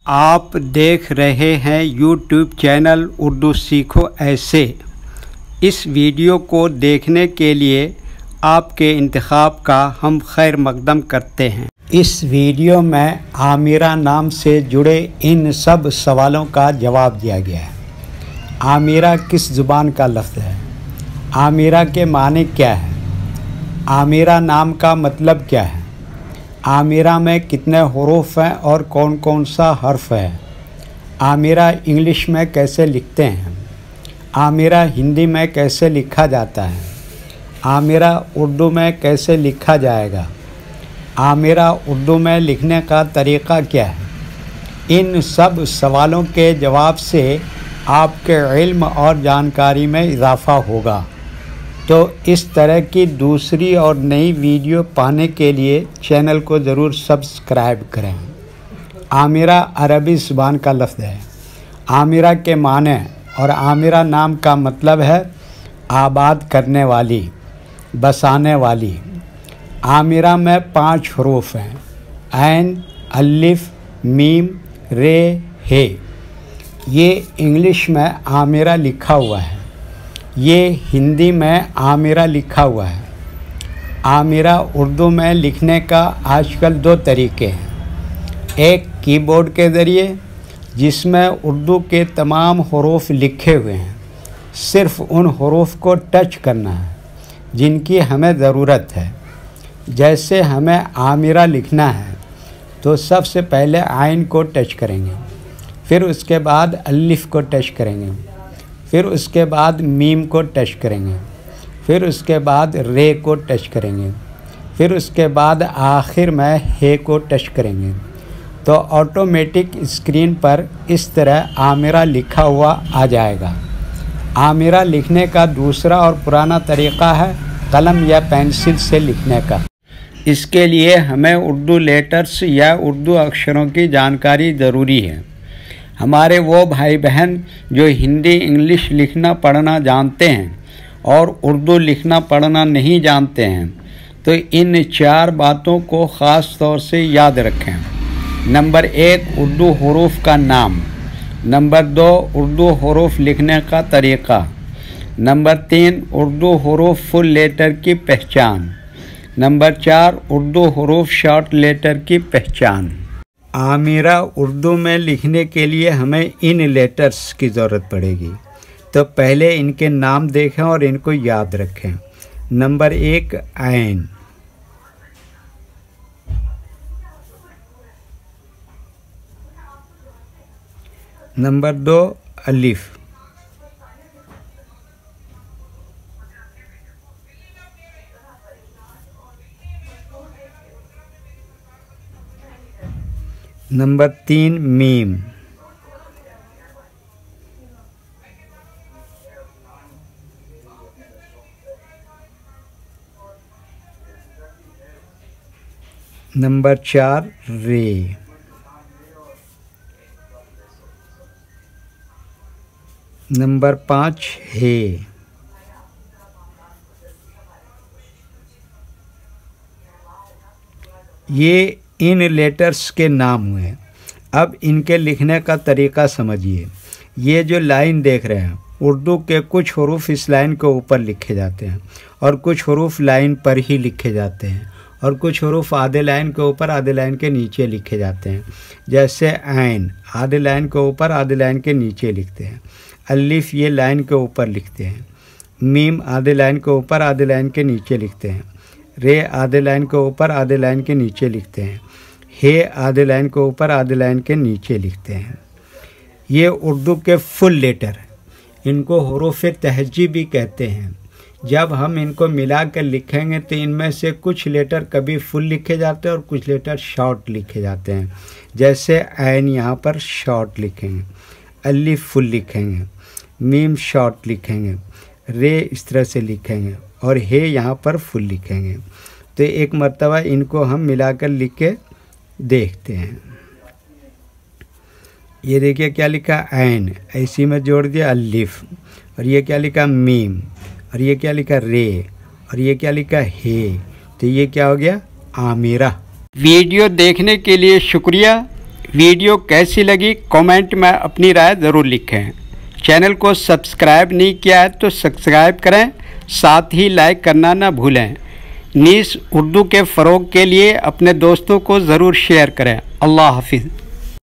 آپ دیکھ رہے ہیں یوٹیوب چینل اردو سیکھو ایسے۔ اس ویڈیو کو دیکھنے کے لیے آپ کے انتخاب کا ہم خیر مقدم کرتے ہیں۔ اس ویڈیو میں عامرہ نام سے جڑے ان سب سوالوں کا جواب دیا گیا ہے۔ عامرہ کس زبان کا لفظ ہے؟ عامرہ کے معنی کیا ہے؟ عامرہ نام کا مطلب کیا ہے؟ عامرہ میں کتنے حروف ہیں اور کون کون سا حرف ہے؟ عامرہ انگلش میں کیسے لکھتے ہیں؟ عامرہ ہندی میں کیسے لکھا جاتا ہے؟ عامرہ اردو میں کیسے لکھا جائے گا؟ عامرہ اردو میں لکھنے کا طریقہ کیا ہے؟ ان سب سوالوں کے جواب سے آپ کے علم اور جانکاری میں اضافہ ہوگا۔ تو اس طرح کی دوسری اور نئی ویڈیو پانے کے لیے چینل کو ضرور سبسکرائب کریں۔ عامرہ عربی زبان کا لفظ ہے۔ عامرہ کے معنی اور عامرہ نام کا مطلب ہے آباد کرنے والی، بسانے والی۔ عامرہ میں 5 حروف ہیں: عین، الف، میم، ر، ہ۔ یہ انگلش میں عامرہ لکھا ہوا ہے، یہ ہندی میں عامرہ لکھا ہوا ہے۔ عامرہ اردو میں لکھنے کا آج کل 2 طریقے ہیں۔ ایک کی بورڈ کے ذریعے، جس میں اردو کے تمام حروف لکھے ہوئے ہیں، صرف ان حروف کو ٹچ کرنا ہے جن کی ہمیں ضرورت ہے۔ جیسے ہمیں عامرہ لکھنا ہے تو سب سے پہلے عین کو ٹچ کریں گے، پھر اس کے بعد الف کو ٹچ کریں گے، پھر اس کے بعد میم کو ٹچ کریں گے، پھر اس کے بعد ر کو ٹچ کریں گے، پھر اس کے بعد آخر میں ہ کو ٹچ کریں گے، تو آٹومیٹک اسکرین پر اس طرح عامرہ لکھا ہوا آ جائے گا۔ عامرہ لکھنے کا دوسرا اور پرانا طریقہ ہے قلم یا پینسل سے لکھنے کا۔ اس کے لیے ہمیں اردو لیٹرز یا اردو اکشروں کی جانکاری ضروری ہے۔ ہمارے وہ بھائی بہن جو ہندی انگلش لکھنا پڑھنا جانتے ہیں اور اردو لکھنا پڑھنا نہیں جانتے ہیں تو ان 4 باتوں کو خاص طور سے یاد رکھیں۔ نمبر 1، اردو حروف کا نام۔ نمبر 2، اردو حروف لکھنے کا طریقہ۔ نمبر 3، اردو حروف فل لیٹر کی پہچان۔ نمبر 4، اردو حروف شارٹ لیٹر کی پہچان۔ عامرہ اردو میں لکھنے کے لیے ہمیں ان لیٹرز کی ضرورت پڑے گی، تو پہلے ان کے نام دیکھیں اور ان کو یاد رکھیں۔ نمبر 1، عین۔ نمبر 2، الف۔ نمبر 3، میم۔ نمبر 4، ر۔ نمبر 5، ہ۔ یہ ان لیٹرز کے نام ہوئے۔ اب ان کے لکھنے کا طریقہ سمجھیے۔ یہ جو لائن دیکھ رہے ہیں، اردو کے کچھ حروف اس لائن کے اوپر لکھے جاتے ہیں اور کچھ حروف لائن پر ہی لکھے جاتے ہیں اور کچھ حروف آدھے لائن کے اوپر آدھے لائن کے نیچے لکھے جاتے ہیں۔ جیسے عین آدھے لائن کے اوپر آدھے لائن کے نیچے لکھتے ہیں، الف یہ لائن کے اوپر لکھتے ہیں، میم آدھے لائن کے اوپر آدھے لائن کے نیچے لکھتے ہیں، ر آدھے لائن کے اوپر آدھے لائن کے نیچے لکھتے ہیں، ہ آدھے لائن کے اوپر آدھے لائن کے نیچے لکھتے ہیں۔ یہ اردو کے فل لیٹر ہیں، ان کو حروف تہجی بھی کہتے ہیں۔ جب ہم ان کو ملا کر لکھیں گے تو ان میں سے کچھ لیٹر کبھی فل لکھے جاتے ہیں اور کچھ لیٹر شارٹ لکھے جاتے ہیں۔ جیسے عین یہاں پر شارٹ لکھیں گے، الف فل لکھیں گے، میم شارٹ لکھیں گے، ر اس طرح سے لکھیں گے اور ہ یہاں پر فل لکھیں گے۔ تو ایک مرتبہ ان کو ہم ملا کر لکھ کے دیکھتے ہیں۔ یہ دیکھیے کیا لکھا، عین، اسی میں جوڑ دیا الف، اور یہ کیا لکھا، میم، اور یہ کیا لکھا، ر، اور یہ کیا لکھا، ہ۔ تو یہ کیا ہو گیا، عامرہ۔ ویڈیو دیکھنے کے لیے شکریہ۔ ویڈیو کیسی لگی کامنٹ میں اپنی رائے ضرور لکھیں۔ چینل کو سبسکرائب نہیں کیا ہے تو سبسکرائب کریں، ساتھ ہی لائک کرنا نہ بھولیں۔ نیز اردو کے فروغ کے لیے اپنے دوستوں کو ضرور شیئر کریں۔ اللہ حافظ۔